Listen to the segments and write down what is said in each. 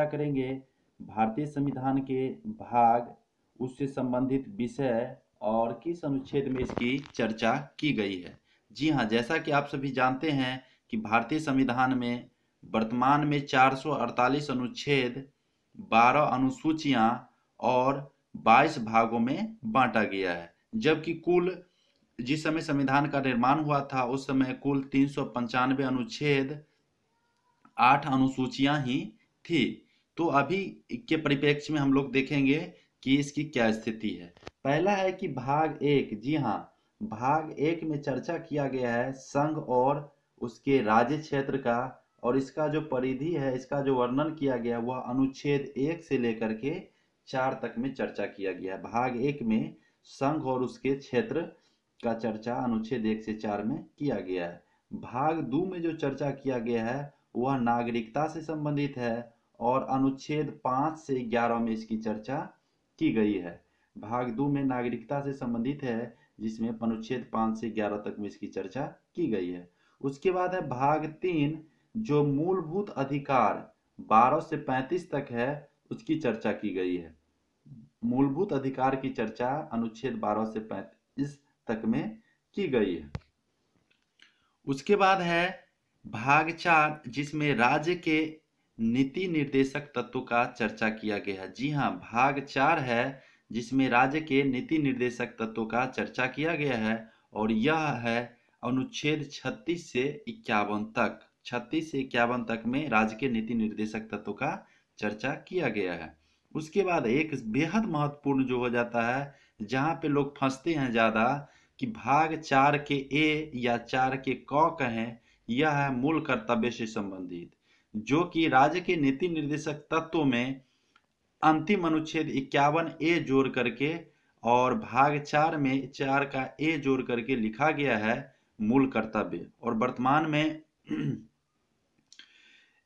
क्या करेंगे, भारतीय संविधान के भाग, उससे संबंधित विषय और किस अनुच्छेद में इसकी चर्चा की गई है। जी हाँ, जैसा कि आप सभी जानते हैं कि भारतीय संविधान में वर्तमान में 448 अनुच्छेद, 12 अनुसूचियां और 22 भागों में बांटा गया है। जबकि कुल जिस समय संविधान का निर्माण हुआ था उस समय कुल 395 अनुच्छेद, 8 अनुसूचियां ही थी। तो अभी के परिप्रेक्ष्य में हम लोग देखेंगे कि इसकी क्या स्थिति है। पहला है कि भाग एक, जी हाँ, भाग एक में चर्चा किया गया है संघ और उसके राज्य क्षेत्र का, और इसका जो परिधि है, इसका जो वर्णन किया गया वह अनुच्छेद 1 से लेकर के 4 तक में चर्चा किया गया है। भाग एक में संघ और उसके क्षेत्र का चर्चा अनुच्छेद 1 से 4 में किया गया है। भाग 2 में जो चर्चा किया गया है वह नागरिकता से संबंधित है और अनुच्छेद 5 से 11 में इसकी चर्चा की गई है। भाग 2 में नागरिकता से संबंधित है, जिसमें अनुच्छेद 5 से 11 तक में इसकी चर्चा की गई है। उसके बाद है भाग 3, जो मूलभूत अधिकार 12 से 35 तक है, उसकी चर्चा की गई है। मूलभूत अधिकार की चर्चा अनुच्छेद 12 से 35 तक में की गई है। उसके बाद है भाग 4, जिसमें राज्य के नीति निर्देशक तत्वों का चर्चा किया गया है। जी हाँ, भाग 4 है जिसमें राज्य के नीति निर्देशक तत्वों का चर्चा किया गया है, और यह है अनुच्छेद 36 से 51 तक। 36 से 51 तक में राज्य के नीति निर्देशक तत्वों का चर्चा किया गया है। उसके बाद एक बेहद महत्वपूर्ण जो हो जाता है, जहाँ पे लोग फंसते हैं ज़्यादा, कि भाग 4 के ए या 4 के क कहें, यह है मूल कर्तव्य से संबंधित, जो कि राज्य के नीति निर्देशक तत्वों में अंतिम अनुच्छेद 51 ए जोड़ करके और भाग 4 में 4 का ए जोड़ करके लिखा गया है मूल कर्तव्य, और वर्तमान में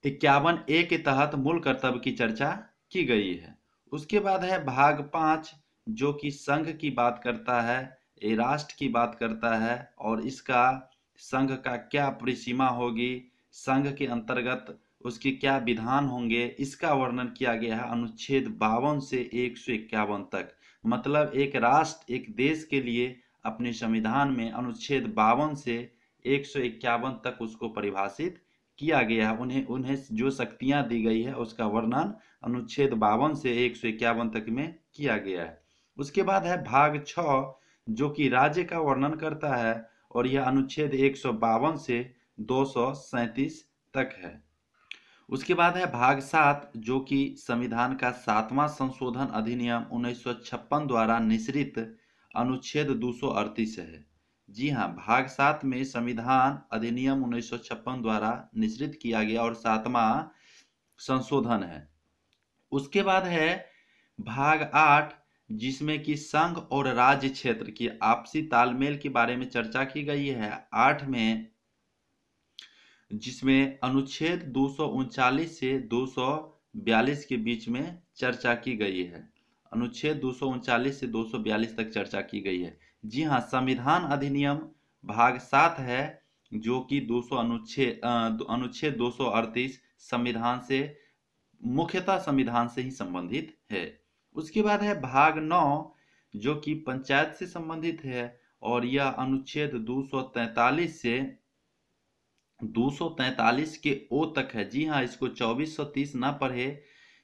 51 ए के तहत मूल कर्तव्य की चर्चा की गई है। उसके बाद है भाग 5, जो कि संघ की बात करता है, ये राष्ट्र की बात करता है, और इसका संघ का क्या परिसीमा होगी, संघ के अंतर्गत उसके क्या विधान होंगे, इसका वर्णन किया गया है अनुच्छेद 52 से 151 तक। मतलब एक राष्ट्र, एक देश के लिए अपने संविधान में अनुच्छेद 52 से 151 तक उसको परिभाषित किया गया है। उन्हें जो शक्तियां दी गई है उसका वर्णन अनुच्छेद 52 से 151 तक में किया गया है। उसके बाद है भाग 6, जो कि राज्य का वर्णन करता है, और यह अनुच्छेद 152 से 237 तक है। उसके बाद है भाग 7, जो कि संविधान का 7वां संशोधन अधिनियम 1956 द्वारा निश्रित अनुच्छेद 238 है। जी हाँ, भाग 7 में संविधान अधिनियम 1956 द्वारा निश्रित किया गया और 7वां संशोधन है। उसके बाद है भाग 8, जिसमें कि संघ और राज्य क्षेत्र की आपसी तालमेल के बारे में चर्चा की गई है। 8 में, जिसमें अनुच्छेद 239 से 242 के बीच में चर्चा की गई है। अनुच्छेद 239 से 242 तक चर्चा की गई है। जी हाँ, संविधान अधिनियम भाग 7 है, जो कि अनुच्छेद 238 संविधान से, मुख्यतः संविधान से ही संबंधित है। उसके बाद है भाग 9, जो कि पंचायत से संबंधित है, और यह अनुच्छेद 243 से 243 के ओ तक है। जी हाँ, इसको 2430 ना पढ़े।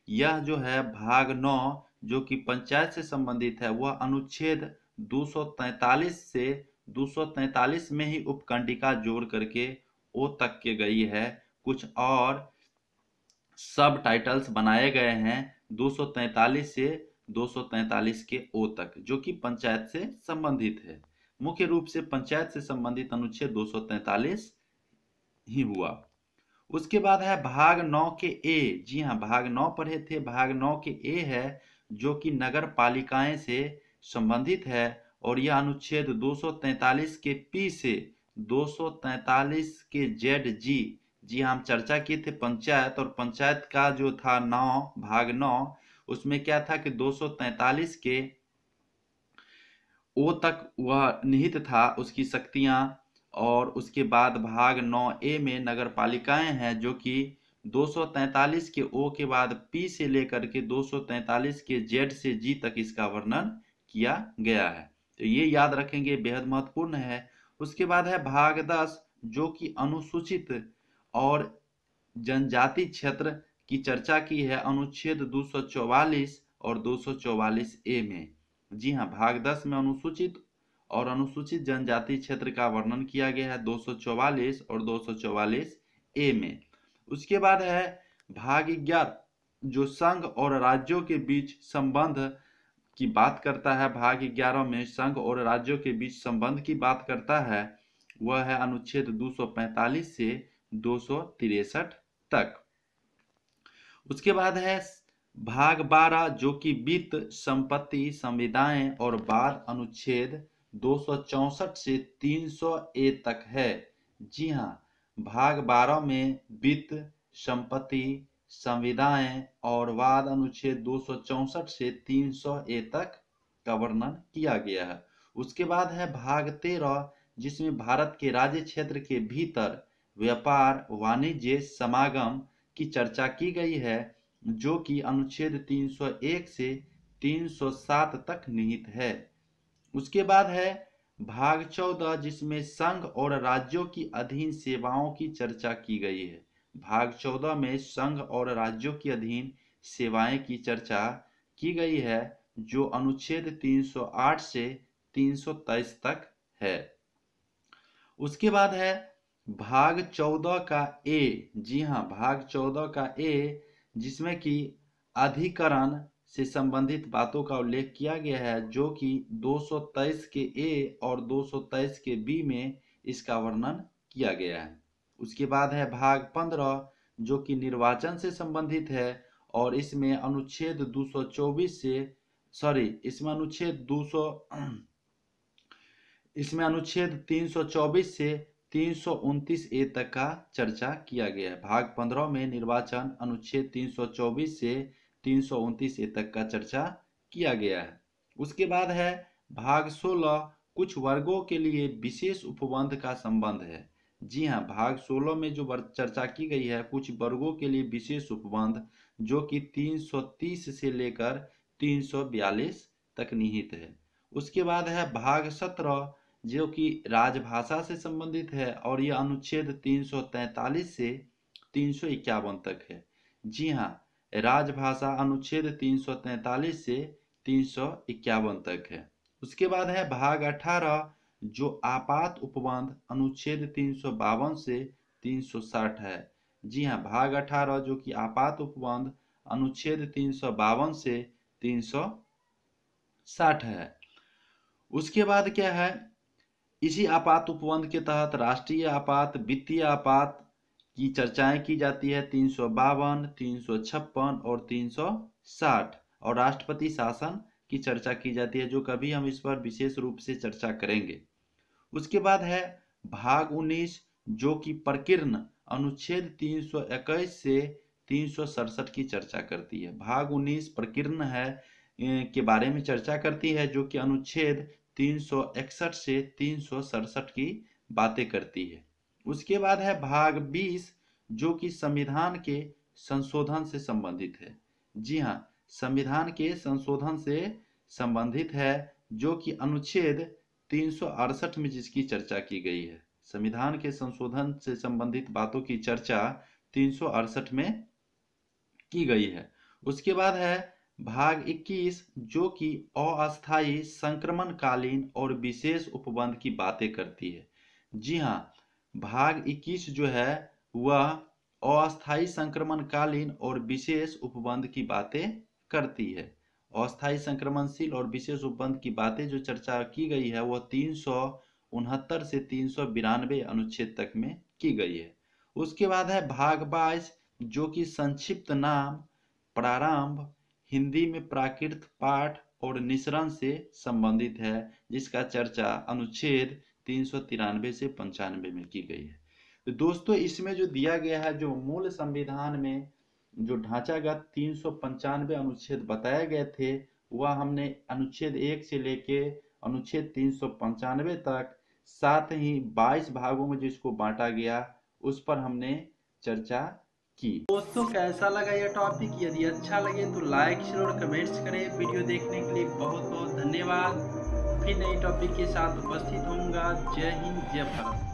यह जो है भाग 9, जो कि पंचायत से संबंधित है, वह अनुच्छेद 243 से 243 में ही उपखंडिका जोड़ करके ओ तक के गई है। कुछ और सब टाइटल्स बनाए गए हैं 243 से 243 के ओ तक, जो कि पंचायत से संबंधित है। मुख्य रूप से पंचायत से संबंधित अनुच्छेद 243 ही हुआ। उसके बाद है भाग 9 के ए। जी हाँ, भाग 9 पढ़े थे, भाग 9 के ए है, जो कि नगर पालिकाएं से संबंधित है, और यह अनुच्छेद 243 के पी से 243 के जेड जी। जी हाँ, हम चर्चा किए थे पंचायत, और पंचायत का जो था 9, भाग 9, उसमें क्या था कि 243 के ओ तक वह निहित था, उसकी शक्तियां। और उसके बाद भाग 9 ए में नगर पालिकाएं हैं, जो कि 243 के ओ के बाद पी से लेकर के 243 के जेड से जी तक इसका वर्णन किया गया है। तो ये याद रखेंगे, बेहद महत्वपूर्ण है। उसके बाद है भाग 10, जो कि अनुसूचित और जनजाति क्षेत्र की चर्चा की है अनुच्छेद 244 और 244 ए में। जी हाँ, भाग 10 में अनुसूचित और अनुसूचित जनजाति क्षेत्र का वर्णन किया गया है 244 और 244 ए में। उसके बाद है भाग 11, जो संघ और राज्यों के बीच संबंध की बात करता है। भाग 11 में संघ और राज्यों के बीच संबंध की बात करता है, वह है अनुच्छेद 245 से 263 तक। उसके बाद है भाग 12, जो कि वित्त, संपत्ति, संविदाएं और बाद अनुच्छेद 264 से 300 ए तक है। जी हाँ, भाग 12 में वित्त, संपत्ति, संविदाएं और वाद अनुच्छेद 264 से 300 ए तक का वर्णन किया गया है। उसके बाद है भाग 13, जिसमें भारत के राज्य क्षेत्र के भीतर व्यापार, वाणिज्य, समागम की चर्चा की गई है, जो कि अनुच्छेद 301 से 307 तक निहित है। उसके बाद है भाग 14, जिसमें संघ और राज्यों की अधीन सेवाओं की चर्चा की गई है। भाग 14 में संघ और राज्यों की अधीन सेवाएं की चर्चा की गई है, जो अनुच्छेद 308 से 323 तक है। उसके बाद है भाग 14 का ए। जी हाँ, भाग 14 का ए, जिसमें कि अधिकरण से संबंधित बातों का उल्लेख किया गया है, जो कि 223 के ए और 223 के बी में इसका वर्णन किया गया है। उसके बाद है भाग 15, जो कि निर्वाचन से संबंधित है और इसमें अनुच्छेद 224 से इसमें अनुच्छेद 324 से 329 ए तक का चर्चा किया गया है। भाग 15 में निर्वाचन अनुच्छेद 324 से 329 ए तक का चर्चा किया गया है। उसके बाद है भाग 16, कुछ वर्गों के लिए विशेष उपबंध का संबंध है। जी हाँ, भाग 16 में जो चर्चा की गई है कुछ वर्गों के लिए विशेष उपबंध, जो कि 330 से लेकर 342 तक निहित है। उसके बाद है भाग 17, जो कि राजभाषा से संबंधित है और यह अनुच्छेद 343 से 351 तक है। जी हाँ, राजभाषा अनुच्छेद 343 से 351 तक है। उसके बाद है भाग 18, जो आपात उपबंध अनुच्छेद 352 से 360 है। जी हाँ, भाग 18, जो कि आपात उपबंध अनुच्छेद 352 से 360 है। उसके बाद क्या है, इसी आपात उपबंध के तहत राष्ट्रीय आपात, वित्तीय आपात की चर्चाएं की जाती है 352, 356 और 360, और राष्ट्रपति शासन की चर्चा की जाती है, जो कभी हम इस पर विशेष रूप से चर्चा करेंगे। उसके बाद है भाग 19, जो कि प्रकीर्ण अनुच्छेद 321 से 367 की चर्चा करती है। भाग 19 प्रकीर्ण है के बारे में चर्चा करती है, जो कि अनुच्छेद 361 से 367 की बातें करती है। उसके बाद है भाग 20, जो कि संविधान के संशोधन से संबंधित है। जी हाँ, संविधान के संशोधन से संबंधित है, जो कि अनुच्छेद 368 में जिसकी चर्चा की गई है। संविधान के संशोधन से संबंधित बातों की चर्चा 368 में की गई है। उसके बाद है भाग 21, जो कि अस्थायी, संक्रमणकालीन और विशेष उपबंध की बातें करती है। जी हाँ, भाग 21 जो है वह अस्थायी, संक्रमणकालीन और विशेष उपबंध की बातें करती है। अस्थायी, संक्रमणशील और विशेष उपबंध की बातें जो चर्चा की गई है वह 369 से 392 अनुच्छेद तक में की गई है। उसके बाद है भाग 22, जो कि संक्षिप्त नाम, प्रारंभ, हिंदी में प्राकृत, पाठ और निसरण से संबंधित है, जिसका चर्चा अनुच्छेद 393 से 95 में की गई है। तो दोस्तों, इसमें जो दिया गया है, जो मूल संविधान में जो ढांचागत 395 अनुच्छेद बताए गए थे, वह हमने अनुच्छेद 1 से लेके अनुच्छेद 395 तक, साथ ही 22 भागों में जिसको बांटा गया, उस पर हमने चर्चा की। दोस्तों कैसा लगा यह टॉपिक? यदि अच्छा लगे तो लाइक शेयर और कमेंट्स करें। वीडियो देखने के लिए बहुत बहुत धन्यवाद। फिर नई टॉपिक के साथ उपस्थित होऊंगा। जय हिंद, जय भारत।